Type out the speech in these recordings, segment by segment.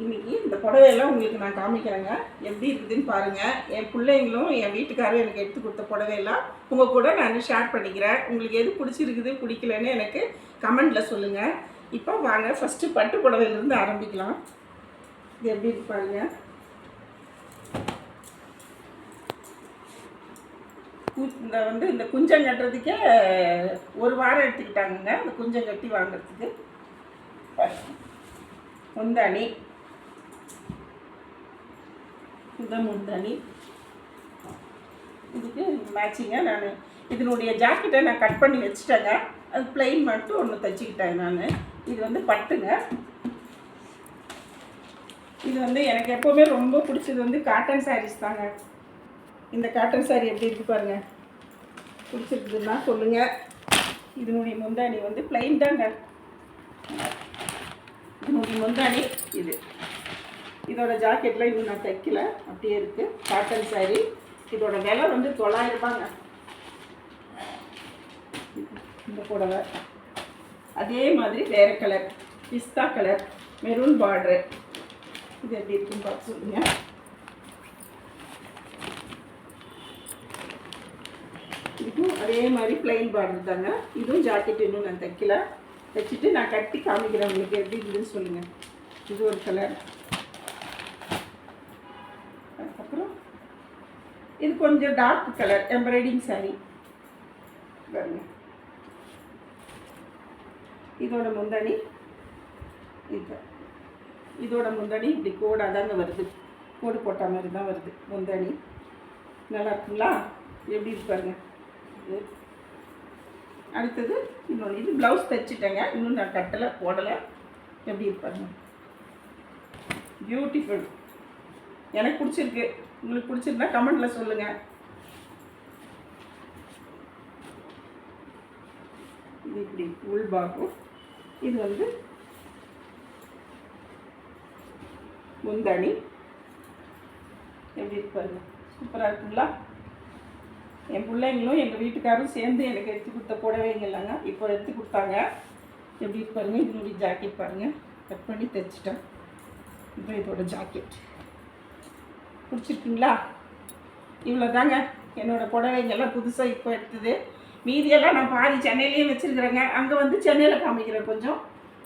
இன்றைக்கி இந்த புடவையெல்லாம் உங்களுக்கு நான் காமிக்கிறேங்க. எப்படி இருக்குதுன்னு பாருங்கள். என் பிள்ளைங்களும் என் வீட்டுக்காரரும் எனக்கு எடுத்து கொடுத்த புடவையெல்லாம் உங்கள் கூட நான் ஷேர் பண்ணிக்கிறேன். உங்களுக்கு எது பிடிச்சிருக்குது பிடிக்கலன்னு எனக்கு கமெண்டில் சொல்லுங்கள். இப்போ வாங்க ஃபஸ்ட்டு பட்டு புடவையிலேருந்து ஆரம்பிக்கலாம். இது எப்படி இருக்கு பாருங்கள். இந்த குஞ்சம் கட்டுறதுக்கே ஒரு வாரம் எடுத்துக்கிட்டாங்க. இந்த குஞ்சம் கட்டி வாங்கிறதுக்கு. முந்தானி, இந்த முந்தானி இதுக்கு மேட்சிங்காக நான் இதனுடைய ஜாக்கெட்டை நான் கட் பண்ணி வச்சுட்டேங்க. அது பிளெயின் மட்டும் ஒன்று தைச்சிக்கிட்டேன் நான். இது பட்டுங்க. இது எனக்கு எப்போவுமே ரொம்ப பிடிச்சது காட்டன் சாரீஸ் தாங்க. இந்த காட்டன் சாரீ எப்படி இருக்குது பாருங்கள். பிடிச்சிருக்குதுன்னா சொல்லுங்கள். இதனுடைய முந்தானி பிளெயின் தாங்க. இதனுடைய முந்தானி இதோட ஜாக்கெட்டில் இன்னும் நான் தைக்கல, அப்படியே இருக்குது. காட்டன் சாரீ. இதோட விலை 900 ரூபாங்க. இந்த புடவை அதே மாதிரி வேறு கலர், பிஸ்தா கலர், மெரூன் பார்டரு. இது எப்படி இருக்குன்னு பார்த்து சொல்லுங்கள். இதுக்கும் அதே மாதிரி பிளெயின் பார்டர் தாங்க. இதுவும் ஜாக்கெட் இன்னும் நான் தைக்கல. தைச்சிட்டு நான் கட்டி காமிக்கிறேன் உங்களுக்கு எப்படி இருக்குதுன்னு சொல்லுங்கள். இது ஒரு கலர். அதுக்கப்புறம் இது கொஞ்சம் டார்க் கலர் எம்ப்ராய்டிங் சாரீ பாருங்க. இதோட முந்தானி இதோட முந்தானி இப்படி கோடாக தாங்க வருது. கோடு போட்ட மாதிரி தான் வருது முந்தானி. நல்லா இருக்குங்களா? எப்படி இருக்கு பாருங்க. அடுத்தது இன்னொன்று. இது ப்ளவுஸ் தைச்சிட்டேங்க, இன்னும் நான் கட்டலை, போடலை. எப்படி இருப்பாருங்க. பியூட்டிஃபுல். எனக்கு பிடிச்சிருக்கு. உங்களுக்கு பிடிச்சிருந்தா கமெண்டில் சொல்லுங்கள். இது இப்படி உள்பாகும். இது முந்தானி. எப்படி இருப்பாருங்க. சூப்பராக இருக்குங்களா? என் பிள்ளைங்களும் எங்கள் வீட்டுக்காரும் சேர்ந்து எனக்கு எடுத்து கொடுத்த புடவைங்களாங்க இப்போ எடுத்து கொடுத்தாங்க. எப்படி இருப்பாருங்க. இதனுடைய ஜாக்கெட் பாருங்கள். கட் பண்ணி தைச்சிட்டேன். இப்போ இதோட ஜாக்கெட் பிடிச்சிருக்குங்களா? இவ்வளோ தாங்க என்னோடய புடவைங்கெல்லாம் புதுசாக இப்போ எடுத்தது. மீதியெல்லாம் நான் பாதி சென்னையிலையும் வச்சுருக்குறேங்க. அங்கே சென்னையில் காமிக்கிறேன். கொஞ்சம்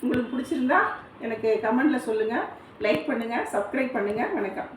உங்களுக்கு பிடிச்சிருந்தா எனக்கு கமெண்டில் சொல்லுங்கள். லைக் பண்ணுங்கள், சப்ஸ்கிரைப் பண்ணுங்கள். வணக்கம்.